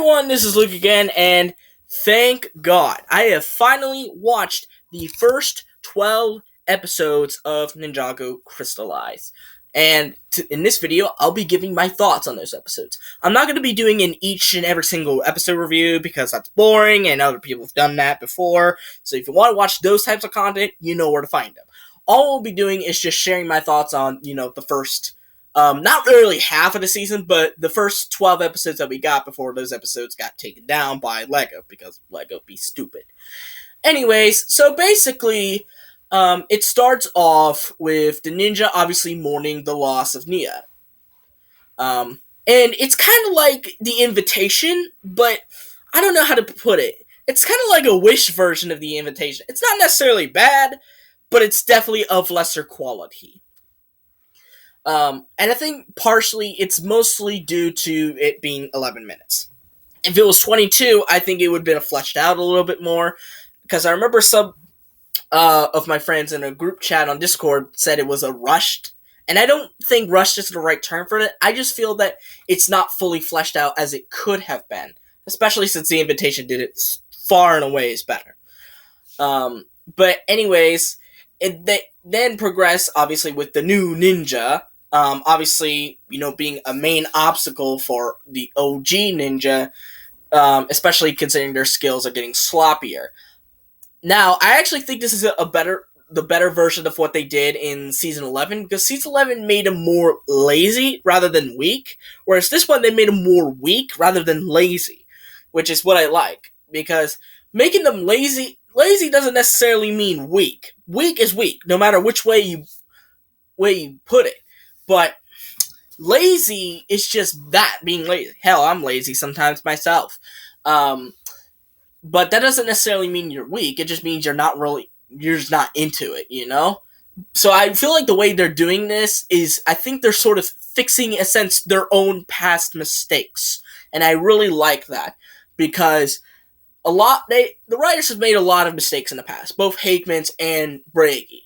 everyone, this is Luke again, and thank God, I have finally watched the first 12 episodes of Ninjago Crystalized. And in this video, I'll be giving my thoughts on those episodes. I'm not going to be doing an each and every single episode review because that's boring and other people have done that before. So if you want to watch those types of content, you know where to find them. All we'll be doing is just sharing my thoughts on, the first not really half of the season, but the first 12 episodes that we got before those episodes got taken down by Lego, because Lego be stupid. Anyways, so basically, it starts off with the ninja obviously mourning the loss of Nia. And it's kind of like the invitation, but I don't know how to put it. It's kind of like a Wish version of the invitation. It's not necessarily bad, but it's definitely of lesser quality. And I think partially it's mostly due to it being 11 minutes. If it was 22, I think it would have been fleshed out a little bit more. Because I remember some of my friends in a group chat on Discord said it was a rushed. And I don't think rushed is the right term for it. I just feel that it's not fully fleshed out as it could have been. Especially since the invitation did it far and away is better. But anyways, they then progress, obviously, with the new ninja. Obviously, being a main obstacle for the OG ninja, especially considering their skills are getting sloppier. Now, I actually think this is the better version of what they did in Season 11, because Season 11 made them more lazy rather than weak, whereas this one, they made them more weak rather than lazy, which is what I like, because making them lazy doesn't necessarily mean weak. Weak is weak, no matter which way you put it. But lazy is just that, being lazy. Hell, I'm lazy sometimes myself. But that doesn't necessarily mean you're weak. It just means you're just not into it, So I feel like the way they're doing this is, I think they're sort of fixing, in a sense, their own past mistakes. And I really like that. Because the writers have made a lot of mistakes in the past. Both Hakemans and Bragi.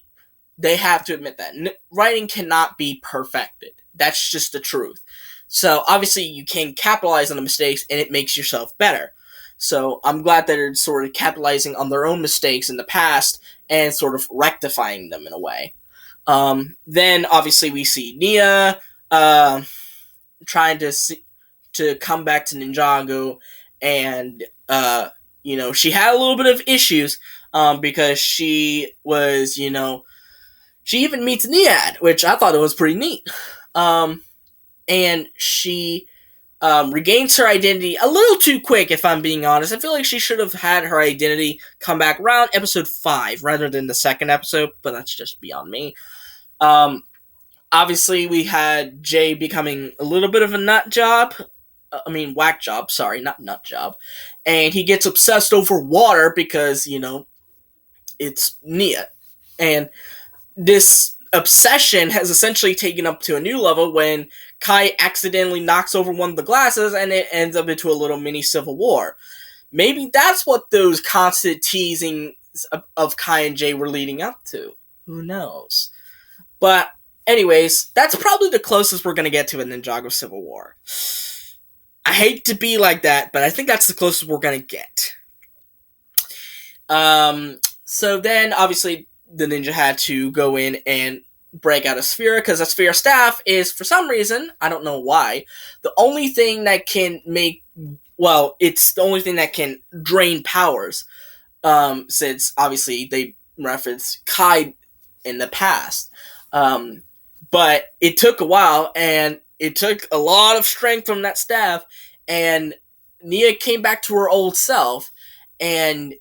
They have to admit that. Writing cannot be perfected. That's just the truth. So, obviously, you can capitalize on the mistakes, and it makes yourself better. So, I'm glad that they're sort of capitalizing on their own mistakes in the past, and sort of rectifying them in a way. Then, obviously, we see Nia, trying to come back to Ninjago, and, she had a little bit of issues, because she was, she even meets Niad, which I thought it was pretty neat. And she regains her identity a little too quick, if I'm being honest. I feel like she should have had her identity come back around episode 5 rather than the second episode, but that's just beyond me. Obviously, we had Jay becoming a little bit of a nut job. Whack job, sorry, not nut job. And he gets obsessed over water because, it's Nia. And this obsession has essentially taken up to a new level when Kai accidentally knocks over one of the glasses and it ends up into a little mini civil war. Maybe that's what those constant teasings of Kai and Jay were leading up to. Who knows? But anyways, that's probably the closest we're going to get to a Ninjago Civil War. I hate to be like that, but I think that's the closest we're going to get. So then, obviously, the ninja had to go in and break out a sphere, because a sphere staff is, for some reason, I don't know why, the only thing that can it's the only thing that can drain powers, since, obviously, they reference Kai in the past. But it took a while, and it took a lot of strength from that staff, and Nia came back to her old self, and,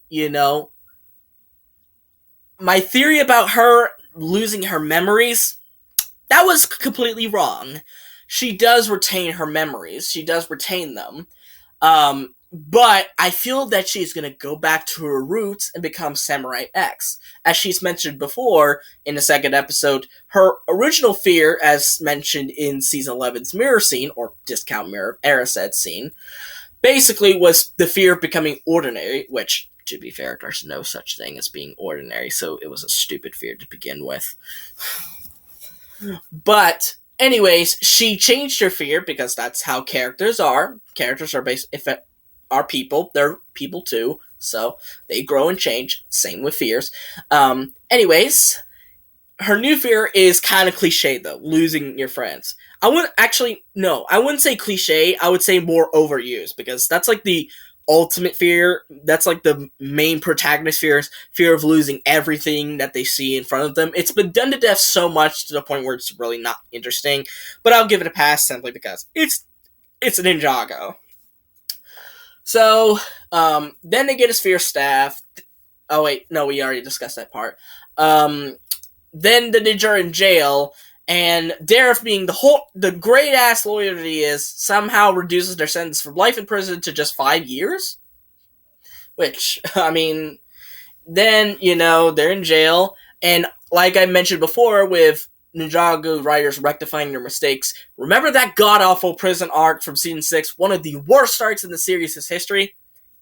my theory about her losing her memories, that was completely wrong. She does retain her memories. She does retain them. But I feel that she's going to go back to her roots and become Samurai X. As she's mentioned before in the second episode, her original fear, as mentioned in Season 11's mirror scene, or discount mirror Erised scene, basically was the fear of becoming ordinary, which, to be fair, there's no such thing as being ordinary, so it was a stupid fear to begin with. But, anyways, she changed her fear, because that's how characters are. Characters are are people. They're people too, so they grow and change. Same with fears. Anyways, her new fear is kind of cliche though, losing your friends. I wouldn't actually no, I wouldn't say cliche. I would say more overused because that's like the ultimate fear. That's like the main protagonist fear of losing everything that they see in front of them. It's been done to death so much to the point where it's really not interesting. But I'll give it a pass simply because it's a Ninjago. So then they get his fear staff. Oh wait, no, we already discussed that part. Then the ninja are in jail, and Dareth, being the great ass lawyer that he is, somehow reduces their sentence from life in prison to just 5 years. Which, I mean, then they're in jail, and like I mentioned before, with Ninjago writers rectifying their mistakes. Remember that god awful prison arc from season 6, one of the worst arcs in the series' history?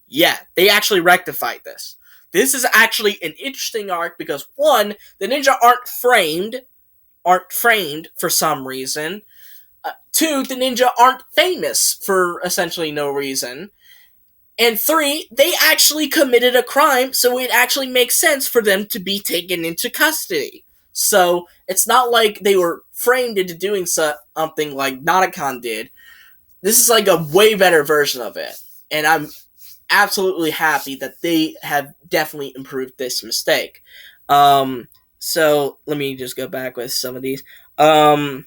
Yeah, they actually rectified this. This is actually an interesting arc because one, the ninja aren't framed for some reason. Two, the ninja aren't famous for essentially no reason. And three, they actually committed a crime, so it actually makes sense for them to be taken into custody. So it's not like they were framed into doing something like Nanakan did. This is like a way better version of it. And I'm absolutely happy that they have definitely improved this mistake. So let me just go back with some of these. Then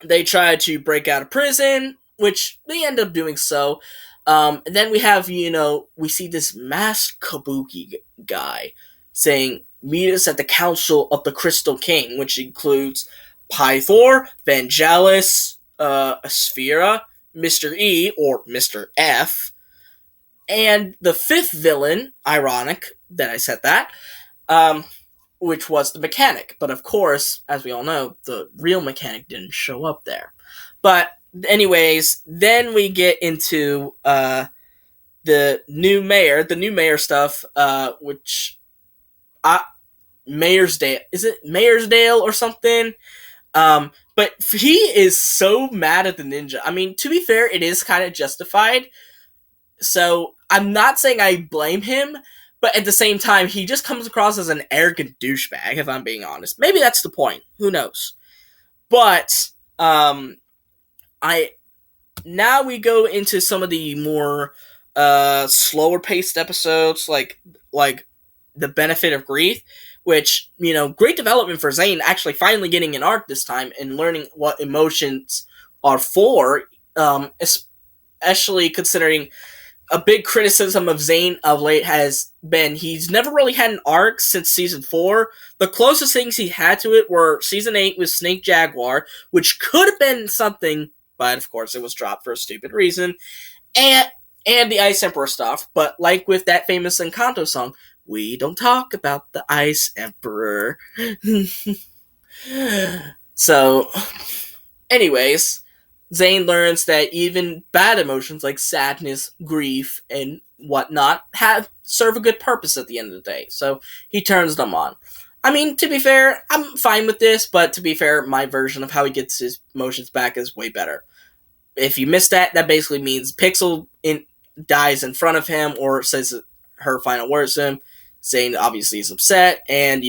they try to break out of prison, which they end up doing so. And then we have, we see this masked kabuki guy saying, meet us at the Council of the Crystal King, which includes Pythor, Vangelis, Asphera, Mr. E, or Mr. F, and the fifth villain, ironic that I said that, which was the mechanic. But of course, as we all know, the real mechanic didn't show up there. But anyways, then we get into the new mayor stuff, which Mayorsdale, is it Mayorsdale or something? But he is so mad at the ninja. I mean, to be fair, it is kind of justified. So I'm not saying I blame him, but at the same time, he just comes across as an arrogant douchebag, if I'm being honest. Maybe that's the point. Who knows? But I now we go into some of the more slower paced episodes, like the Benefit of Grief, which, great development for Zane, actually finally getting an arc this time and learning what emotions are for, especially considering a big criticism of Zane of late has been he's never really had an arc since season 4. The closest things he had to it were season 8 with Snake Jaguar, which could have been something, but of course it was dropped for a stupid reason, and the Ice Emperor stuff. But like with that famous Encanto song, we don't talk about the Ice Emperor. So, anyways, Zane learns that even bad emotions like sadness, grief, and whatnot serve a good purpose at the end of the day. So he turns them on. I mean, to be fair, I'm fine with this, but to be fair, my version of how he gets his emotions back is way better. If you missed that, that basically means Pixel dies in front of him or says her final words to him. Zane obviously is upset and,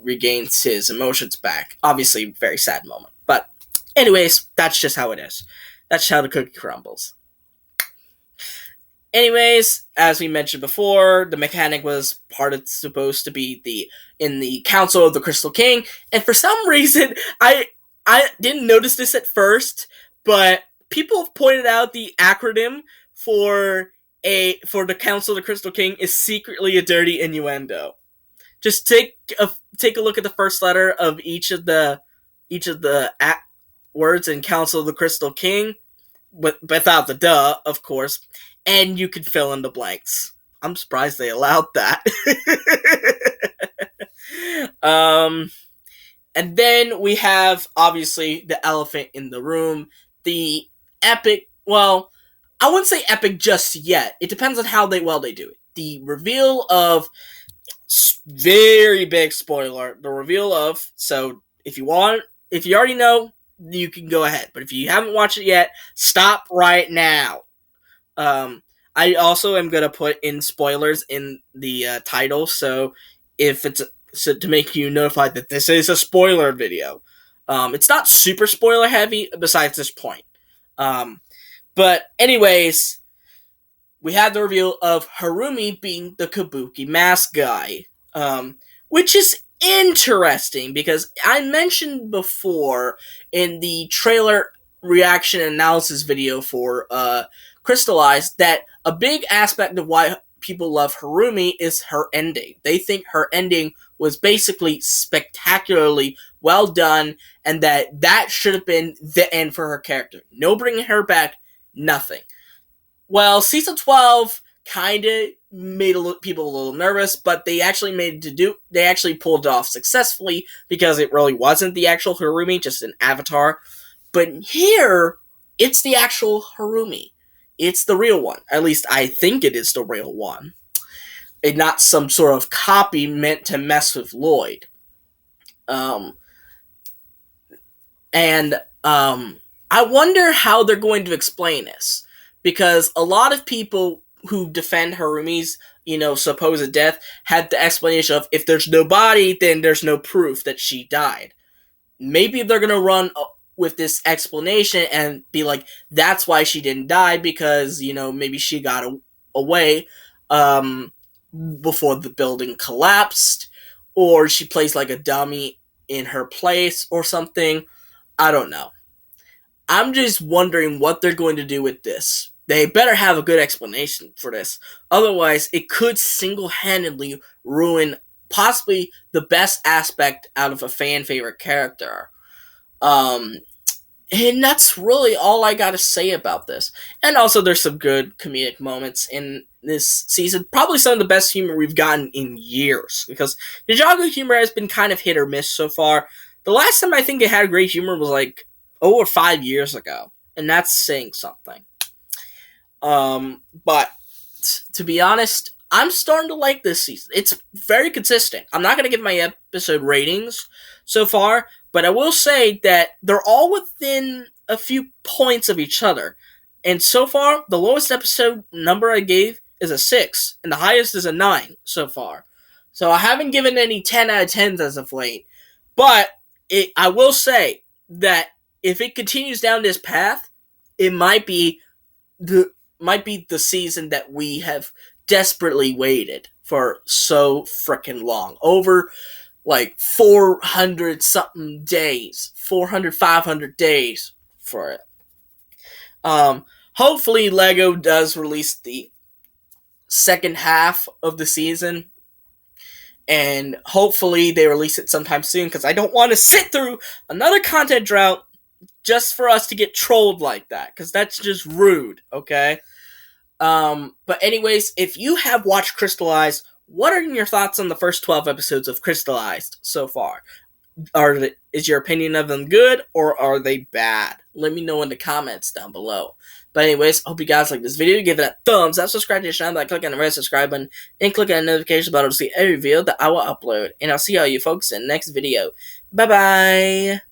regains his emotions back. Obviously, very sad moment. But anyways, that's just how it is. That's how the cookie crumbles. Anyways, as we mentioned before, the mechanic was supposed to be in the Council of the Crystal King, and for some reason, I didn't notice this at first, but people have pointed out the acronym for the Council of the Crystal King is secretly a dirty innuendo. Just take a look at the first letter of each of the words in Council of the Crystal King, without the duh, of course, and you can fill in the blanks. I'm surprised they allowed that. And then we have, obviously, the elephant in the room, the epic, well, I wouldn't say epic just yet. It depends on how well they do it. The reveal of, very big spoiler, the reveal of, so if you already know, you can go ahead. But if you haven't watched it yet, stop right now. Um, I also am gonna put in spoilers in the title, so if it's so to make you notified that this is a spoiler video. It's not super spoiler heavy besides this point. Um, but anyways, we had the reveal of Harumi being the Kabuki mask guy, which is interesting because I mentioned before in the trailer reaction analysis video for Crystalized that a big aspect of why people love Harumi is her ending. They think her ending was basically spectacularly well done, and that should have been the end for her character. No bringing her back, nothing. Well, season 12 kind of made people a little nervous, but they actually they actually pulled it off successfully because it really wasn't the actual Harumi, just an avatar. But here, it's the actual Harumi. It's the real one. At least I think it is the real one. And not some sort of copy meant to mess with Lloyd. Um, and I wonder how they're going to explain this. Because a lot of people who defend Harumi's, supposed death had the explanation of if there's no body, then there's no proof that she died. Maybe they're gonna run with this explanation and be like, that's why she didn't die, because, maybe she got away before the building collapsed, or she plays like a dummy in her place or something. I don't know. I'm just wondering what they're going to do with this. They better have a good explanation for this. Otherwise, it could single-handedly ruin possibly the best aspect out of a fan favorite character. Um, and that's really all I gotta say about this. And also, there's some good comedic moments in this season. Probably some of the best humor we've gotten in years. Because Ninjago humor has been kind of hit or miss so far. The last time I think it had great humor was like over 5 years ago. And that's saying something. But to be honest, I'm starting to like this season. It's very consistent. I'm not going to give my episode ratings so far, but I will say that they're all within a few points of each other. And so far, the lowest episode number I gave is a 6, and the highest is a 9 so far. So I haven't given any 10 out of 10s as of late. But I will say that if it continues down this path, it might be the season that we have desperately waited for so freaking long. Over like 400 something days. 400, 500 days for it. Hopefully LEGO does release the second half of the season. And hopefully they release it sometime soon, because I don't want to sit through another content drought just for us to get trolled like that, because that's just rude, okay? But anyways, if you have watched Crystalized, what are your thoughts on the first 12 episodes of Crystalized so far? Is your opinion of them good, or are they bad? Let me know in the comments down below. But anyways, hope you guys like this video. Give it a thumbs up, subscribe to the channel by clicking on the red subscribe button, and click on the notification button to see every video that I will upload. And I'll see all you folks in the next video. Bye-bye!